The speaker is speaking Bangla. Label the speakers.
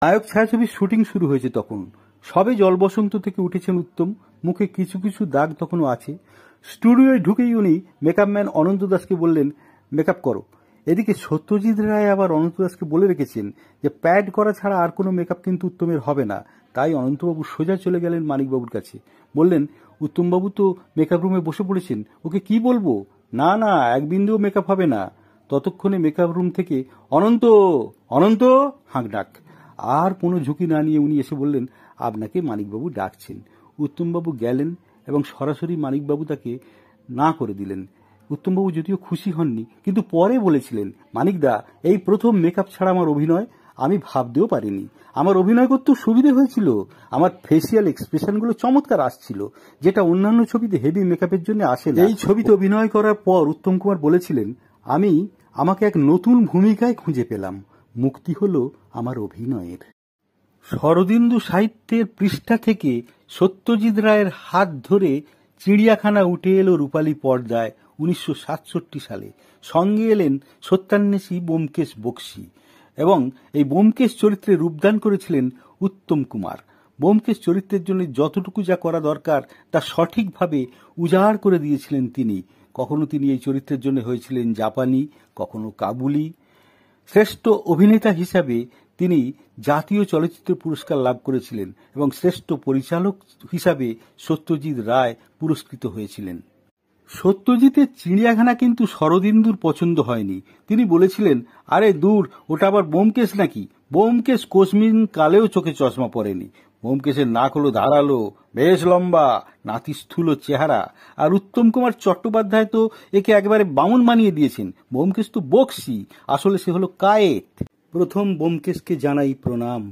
Speaker 1: নায়ক ছায়াছবির শুটিং শুরু হয়েছে তখন। সবে জল বসন্ত থেকে উঠেছেন উত্তম, মুখে কিছু কিছু দাগ তখনও আছে। স্টুডিওয় ঢুকেই উনি মেকআপ ম্যান অনন্ত দাসকে বললেন, মেকআপ করো। এদিকে সত্যজিৎ রায় আবার অনন্ত দাসকে বলে রেখেছেন যে প্যাড করা ছাড়া আর কোনো মেকআপ কিন্তু উত্তমের হবে না। তাই অনন্তবাবু সোজা চলে গেলেন মানিকবাবুর কাছে, বললেন, উত্তমবাবু তো মেকআপ রুমে বসে পড়েছেন, ওকে কি বলবো? না না, এক বিন্দুও মেকআপ হবে না। ততক্ষণে মেকআপ রুম থেকে অনন্ত অনন্ত হাঁক ডাক। আর কোনো ঝুঁকি না নিয়ে উনি এসে বললেন, আপনাকে মানিকবাবু ডাকছেন। উত্তমবাবু গেলেন এবং সরাসরি মানিকবাবু তাকে না করে দিলেন। উত্তমবাবু যদিও খুশি হননি, কিন্তু পরে বলেছিলেন, মানিকদা, এই প্রথম মেকআপ ছাড়া আমার অভিনয়, আমি ভাবতেও পারিনি। আমার অভিনয় করতেও সুবিধে হয়েছিল। আমার ফেসিয়াল এক্সপ্রেশনগুলো চমৎকার আসছিল, যেটা অন্যান্য ছবিতে হেভি মেকআপের জন্য আসে না। এই ছবিতে অভিনয় করার পর উত্তম কুমার বলেছিলেন, আমাকে এক নতুন ভূমিকায় খুঁজে পেলাম, মুক্তি হলো আমার অভিনয়ের। শরদিন্দু সাহিত্যের পৃষ্ঠা থেকে সত্যজিৎ রায়ের হাত ধরে চিড়িয়াখানা উঠে এলো রূপালী পর্দায় 1967 সালে। সঙ্গে এলেন সত্যান্বেষী ব্যোমকেশ বক্সী এবং এই ব্যোমকেশ চরিত্রে রূপদান করেছিলেন উত্তম কুমার। ব্যোমকেশ চরিত্রের জন্য যতটুকু যা করা দরকার তা সঠিকভাবে উজাড় করে দিয়েছিলেন তিনি। কখনো তিনি এই চরিত্রের জন্য হয়েছিলেন জাপানি, কখনো কাবুলি। শ্রেষ্ঠ অভিনেতা হিসাবে তিনি জাতীয় চলচ্চিত্র পুরস্কার লাভ করেছিলেন এবং শ্রেষ্ঠ পরিচালক হিসাবে সত্যজিৎ রায় পুরস্কৃত হয়েছিলেন। সত্যজিতের চিড়িয়াখানা কিন্তু শরদিন্দুর পছন্দ হয়নি। তিনি বলেছিলেন, আরে দূর, ওটা আবার ব্যোমকেশ নাকি? ব্যোমকেশ কোশমিন কালেও চোখে চশমা পরেনি। ব্যোমকেশের নাক হলো ধারালো, বেশ লম্বা, নাতিস্থূল চেহারা। আর উত্তম কুমার চট্টোপাধ্যায় তো একে একেবারে বামুন বানিয়ে দিয়েছেন। ব্যোমকেশ তো বক্সী, আসলে সে হলো কায়েত। প্রথম ব্যোমকেশকে জানাই প্রণাম।